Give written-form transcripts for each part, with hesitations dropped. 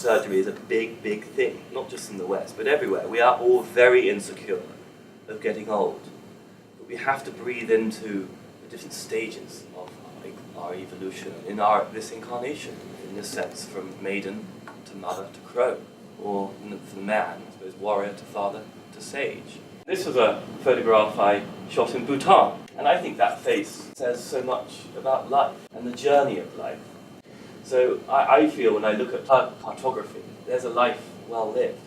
surgery is a big, big thing, not just in the West, but everywhere. We are all very insecure of getting old. But we have to breathe into the different stages of our evolution in this incarnation, in this sense, from maiden to mother to crow, or for the man, I suppose, warrior to father to sage. This was a photograph I shot in Bhutan, and I think that face says so much about life and the journey of life. So I feel when I look at her cartography, there's a life well lived.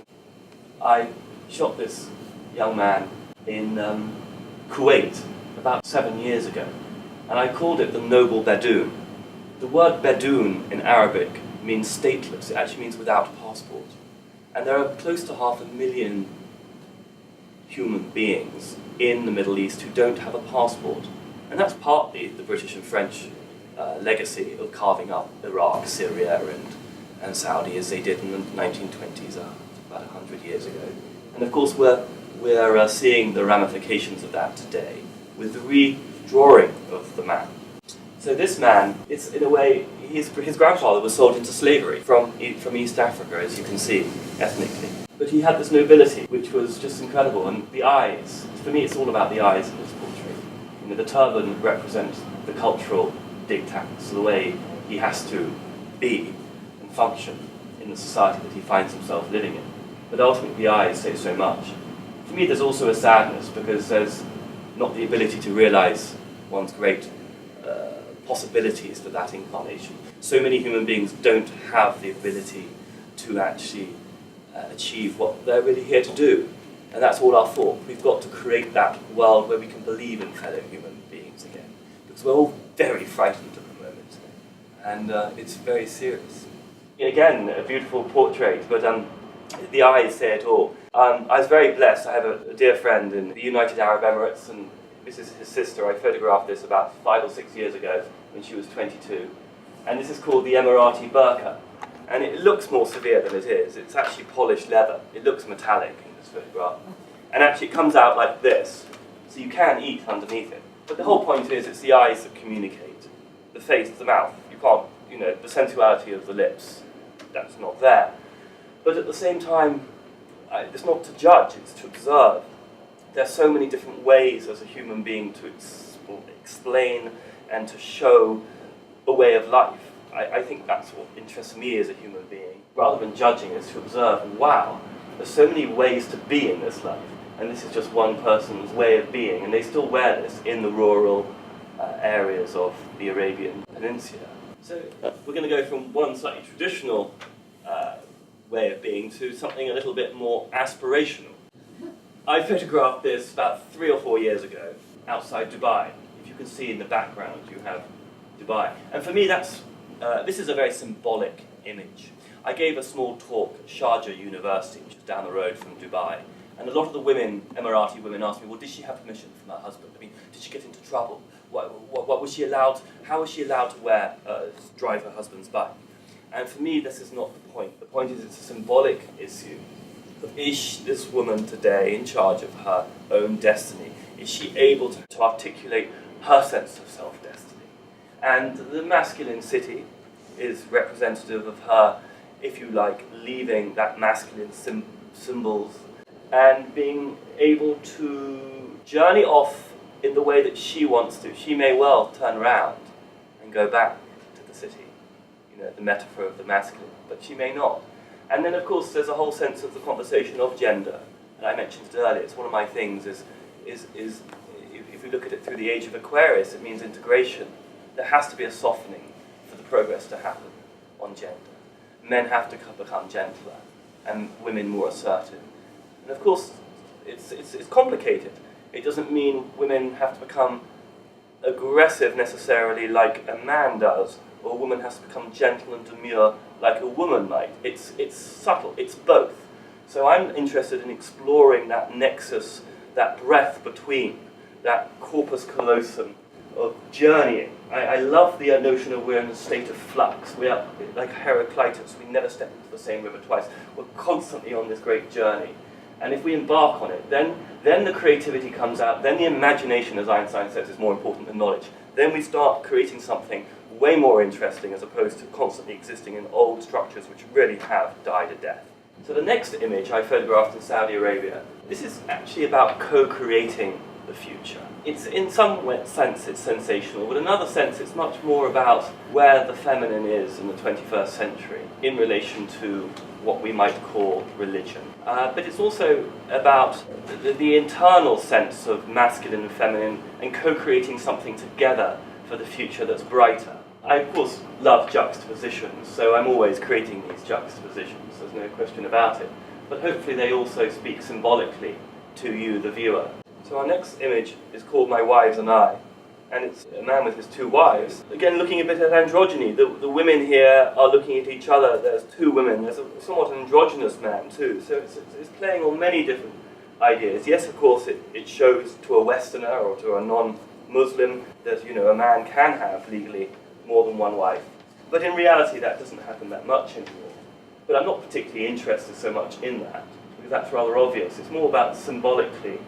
I shot this young man in Kuwait about 7 years ago, and I called it the noble Bedouin. The word Bedouin in Arabic means stateless. It actually means without a passport. And there are close to 500,000 human beings in the Middle East who don't have a passport. And that's partly the British and French legacy of carving up Iraq, Syria, and Saudi as they did in the 1920s, about 100 years ago. And of course we're seeing the ramifications of that today with the redrawing of the map. So this man, it's in a way, his grandfather was sold into slavery from East Africa, as you can see, ethnically. But he had this nobility, which was just incredible. And the eyes, for me it's all about the eyes in this portrait. You know, the turban represents the cultural diktats, the way he has to be and function in the society that he finds himself living in. But ultimately the eyes say so much. For me there's also a sadness, because there's not the ability to realize one's great possibilities for that incarnation. So many human beings don't have the ability to actually achieve what they're really here to do. And that's all our fault. We've got to create that world where we can believe in fellow human beings again. Because we're all very frightened at the moment. And it's very serious. Again, a beautiful portrait, but the eyes say it all. I was very blessed. I have a dear friend in the United Arab Emirates, and this is his sister. I photographed this about 5 or 6 years ago when she was 22. And this is called the Emirati burqa. And it looks more severe than it is. It's actually polished leather. It looks metallic in this photograph. And actually it comes out like this, so you can eat underneath it. But the whole point is it's the eyes that communicate. The face, the mouth, you can't, the sensuality of the lips, that's not there. But at the same time, it's not to judge, it's to observe. There are so many different ways as a human being to explain and to show a way of life. I think that's what interests me as a human being. Rather than judging, is to observe, and wow, there's so many ways to be in this life. And this is just one person's way of being, and they still wear this in the rural areas of the Arabian Peninsula. So we're going to go from one slightly traditional way of being to something a little bit more aspirational. I photographed this about 3 or 4 years ago outside Dubai. If you can see in the background, you have Dubai. And for me, this is a very symbolic image. I gave a small talk at Sharjah University, which is down the road from Dubai. And a lot of the women, Emirati women, asked me, well, did she have permission from her husband? I mean, did she get into trouble? What was she allowed? How was she allowed to drive her husband's bike? And for me, this is not the point. The point is it's a symbolic issue. Is this woman today in charge of her own destiny? Is she able to articulate her sense of self-destiny? And the masculine city is representative of her, if you like, leaving that masculine symbols and being able to journey off in the way that she wants to. She may well turn around and go back to the city, the metaphor of the masculine, but she may not. And then, of course, there's a whole sense of the conversation of gender. And I mentioned it earlier. It's one of my things is if we look at it through the age of Aquarius, it means integration. There has to be a softening for the progress to happen on gender. Men have to become gentler, and women more assertive. And of course, it's complicated. It doesn't mean women have to become aggressive necessarily like a man does, or a woman has to become gentle and demure like a woman might. It's subtle, it's both. So I'm interested in exploring that nexus, that breadth between, that corpus callosum of journeying. I love the notion of we're in a state of flux. We are like Heraclitus, we never step into the same river twice. We're constantly on this great journey. And if we embark on it, then the creativity comes out, then the imagination, as Einstein says, is more important than knowledge. Then we start creating something way more interesting as opposed to constantly existing in old structures which really have died a death. So the next image I photographed in Saudi Arabia, this is actually about co-creating the future. It's in some sense it's sensational, but in another sense it's much more about where the feminine is in the 21st century in relation to what we might call religion. But it's also about the internal sense of masculine and feminine and co-creating something together for the future that's brighter. I, of course, love juxtapositions, so I'm always creating these juxtapositions, there's no question about it. But hopefully they also speak symbolically to you, the viewer. So our next image is called My Wives and I, and it's a man with his two wives. Again, looking a bit at androgyny. The women here are looking at each other. There's two women. There's a somewhat androgynous man too. So it's playing on many different ideas. Yes, of course, it shows to a Westerner or to a non-Muslim that, you know, a man can have legally more than one wife. But in reality, that doesn't happen that much anymore. But I'm not particularly interested so much in that, because that's rather obvious. It's more about symbolically,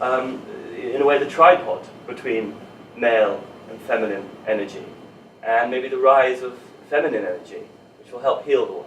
in a way, the tripod between male and feminine energy, and maybe the rise of feminine energy, which will help heal the world.